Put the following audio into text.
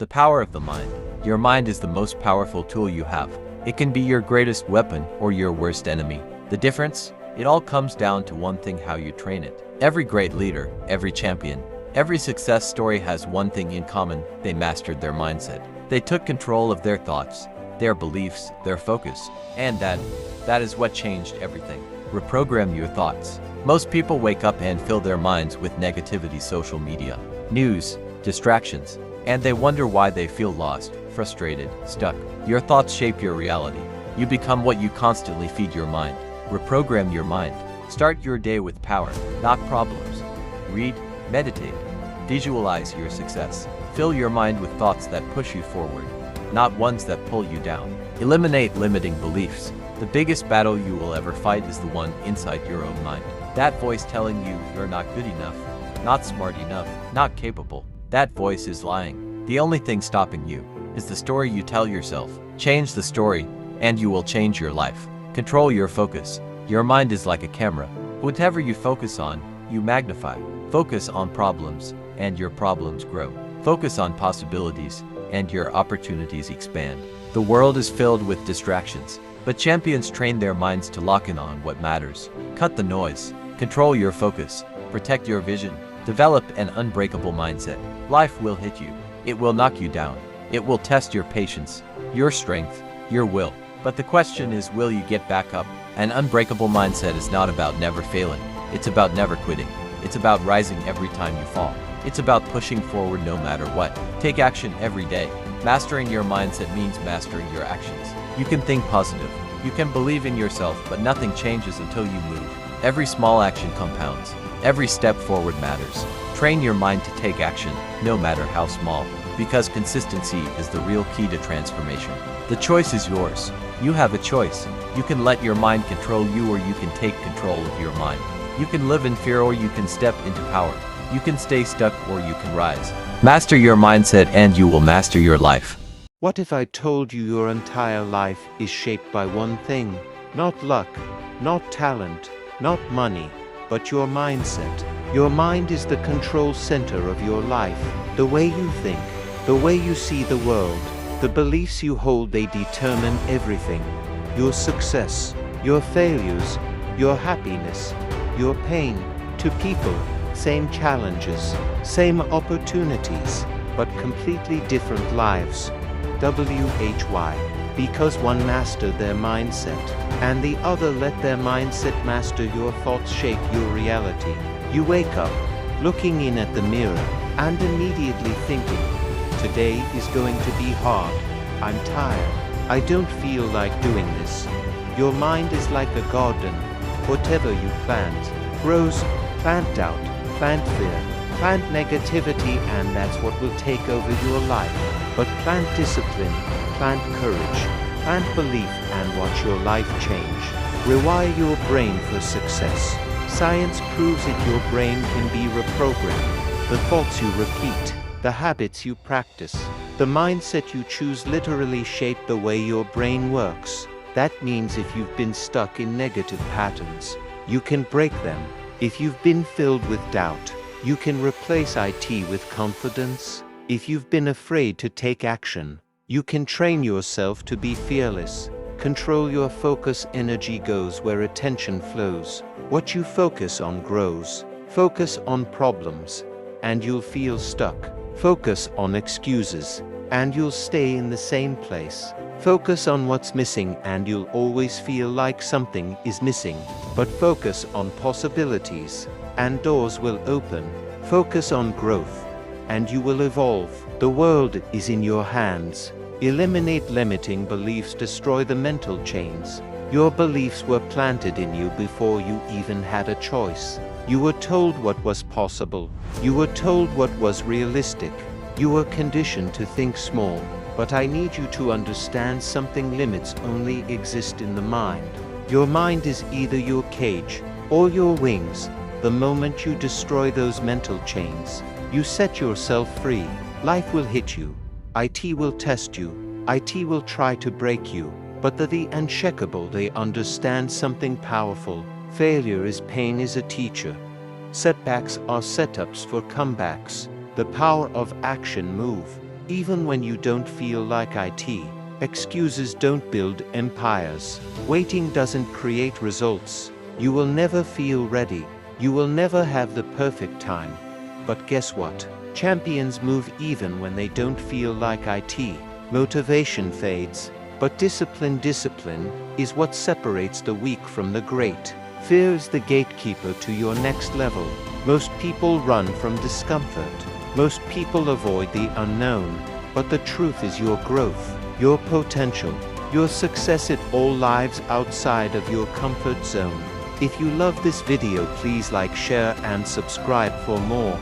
The power of the mind. Your mind is the most powerful tool you have. It can be your greatest weapon or your worst enemy. The difference? It all comes down to one thing: how you train it. Every great leader, every champion, every success story has one thing in common: they mastered their mindset. They took control of their thoughts, their beliefs, their focus, and that is what changed everything. Reprogram your thoughts. Most people wake up and fill their minds with negativity, social media, news, distractions, and they wonder why they feel lost, frustrated, stuck. Your thoughts shape your reality. You become what you constantly feed your mind. Reprogram your mind. Start your day with power, not problems. Read, meditate, visualize your success. Fill your mind with thoughts that push you forward, not ones that pull you down. Eliminate limiting beliefs. The biggest battle you will ever fight is the one inside your own mind. That voice telling you you're not good enough, not smart enough, not capable. That voice is lying. The only thing stopping you is the story you tell yourself. Change the story, and you will change your life. Control your focus. Your mind is like a camera. Whatever you focus on, you magnify. Focus on problems, and your problems grow. Focus on possibilities, and your opportunities expand. The world is filled with distractions, but champions train their minds to lock in on what matters. Cut the noise. Control your focus. Protect your vision. Develop an unbreakable mindset. Life will hit you. It will knock you down. It will test your patience, your strength, your will. But the question is, will you get back up? An unbreakable mindset is not about never failing. It's about never quitting. It's about rising every time you fall. It's about pushing forward no matter what. Take action every day. Mastering your mindset means mastering your actions. You can think positive. You can believe in yourself, but nothing changes until you move. Every small action compounds. Every step forward matters. Train your mind to take action, no matter how small, because consistency is the real key to transformation. The choice is yours. You have a choice. You can let your mind control you, or you can take control of your mind. You can live in fear, or you can step into power. You can stay stuck, or you can rise. Master your mindset and you will master your life. What if I told you your entire life is shaped by one thing? Not luck, not talent, not money, but your mindset. Your mind is the control center of your life. The way you think, the way you see the world, the beliefs you hold, they determine everything. Your success, your failures, your happiness, your pain. To people, same challenges, same opportunities, but completely different lives. WHY? Because one mastered their mindset, and the other let their mindset master your thoughts, shape your reality. You wake up, looking in at the mirror, and immediately thinking, today is going to be hard. I'm tired. I don't feel like doing this. Your mind is like a garden. Whatever you plant grows. Plant doubt, plant fear, plant negativity, and that's what will take over your life. But plant discipline, plant courage, plant belief, and watch your life change. Rewire your brain for success. Science proves it. Your brain can be reprogrammed. The thoughts you repeat, the habits you practice, the mindset you choose literally shape the way your brain works. That means if you've been stuck in negative patterns, you can break them. If you've been filled with doubt, you can replace it with confidence. If you've been afraid to take action, you can train yourself to be fearless. Control your focus. Energy goes where attention flows. What you focus on grows. Focus on problems, and you'll feel stuck. Focus on excuses, and you'll stay in the same place. Focus on what's missing, and you'll always feel like something is missing. But focus on possibilities, and doors will open. Focus on growth, and you will evolve. The world is in your hands. Eliminate limiting beliefs. Destroy the mental chains. Your beliefs were planted in you before you even had a choice. You were told what was possible. You were told what was realistic. You were conditioned to think small. But I need you to understand something: limits only exist in the mind. Your mind is either your cage or your wings. The moment you destroy those mental chains, you set yourself free. Life will hit you. IT will test you. IT will try to break you. But the unshakable, they understand something powerful. Failure is pain, is a teacher. Setbacks are setups for comebacks. The power of action. Move. even when you don't feel like it. Excuses don't build empires. Waiting doesn't create results. You will never feel ready. You will never have the perfect time. But guess what? Champions move even when they don't feel like it. Motivation fades, but discipline is what separates the weak from the great. Fear is the gatekeeper to your next level. Most people run from discomfort. Most people avoid the unknown. But the truth is your growth, your potential, your success, it all lives outside of your comfort zone. If you love this video, please like, share and subscribe for more.